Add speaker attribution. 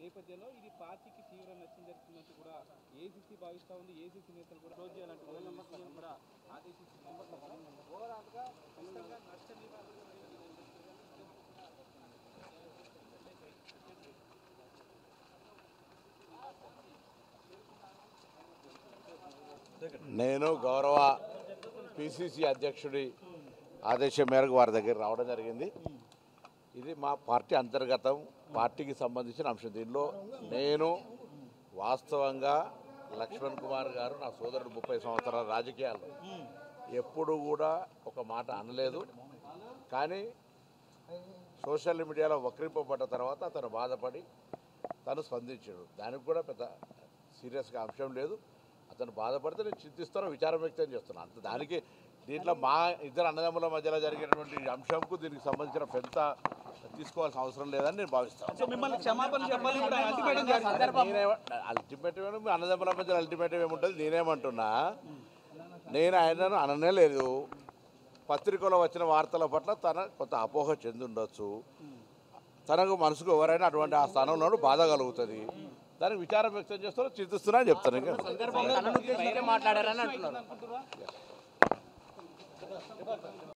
Speaker 1: నేపథ్యంలో ఇది పార్టీకి తీవ్ర నష్టం జరుగుతున్నట్టు కూడా ఏసీసీ భావిస్తూ ఉంది. ఏసీసీ నేతలు కూడా రోజు చేయాలంటే కూడా ఆదేశిస్తున్నారు. ఓవరాల్గా ఖచ్చితంగా నష్ట నివారణ
Speaker 2: నేను గౌరవ పిసిసి అధ్యక్షుడి ఆదేశం మేరకు వారి దగ్గర రావడం జరిగింది. ఇది మా పార్టీ అంతర్గతం, పార్టీకి సంబంధించిన అంశం. దీనిలో నేను వాస్తవంగా లక్ష్మణ్ కుమార్ గారు నా సోదరుడు 30 సంవత్సరాల రాజకీయాల్లో ఎప్పుడు కూడా ఒక మాట అనలేదు. కానీ సోషల్ మీడియాలో వక్రింపబడ్డ తర్వాత అతను బాధపడి తను స్పందించాడు. దానికి కూడా పెద్ద సీరియస్గా అంశం లేదు. అతను బాధపడితే నేను చింతిస్తాను, విచారం వ్యక్తం చేస్తున్నాను. అంత దానికి దీంట్లో మా ఇద్దరు అన్నదమ్ముల మధ్యలో జరిగినటువంటి అంశంకు దీనికి సంబంధించిన పెద్ద తీసుకోవాల్సిన అవసరం లేదని నేను భావిస్తాను. అల్టిమేటం అన్నదమ్ముల మధ్య అల్టిమేటం ఏముంటుంది? నేనేమంటున్నా, నేను ఆయనను అననే లేదు. పత్రికలో వచ్చిన వార్తల పట్ల తన కొంత అపోహ చెంది ఉండొచ్చు. తనకు మనసుకు ఎవరైనా అటువంటి ఆ స్థానంలో బాధ కలుగుతుంది. దానికి విచారం వ్యక్తం చేస్తారో చింతిస్తున్నా అని చెప్తాను. ఇంకా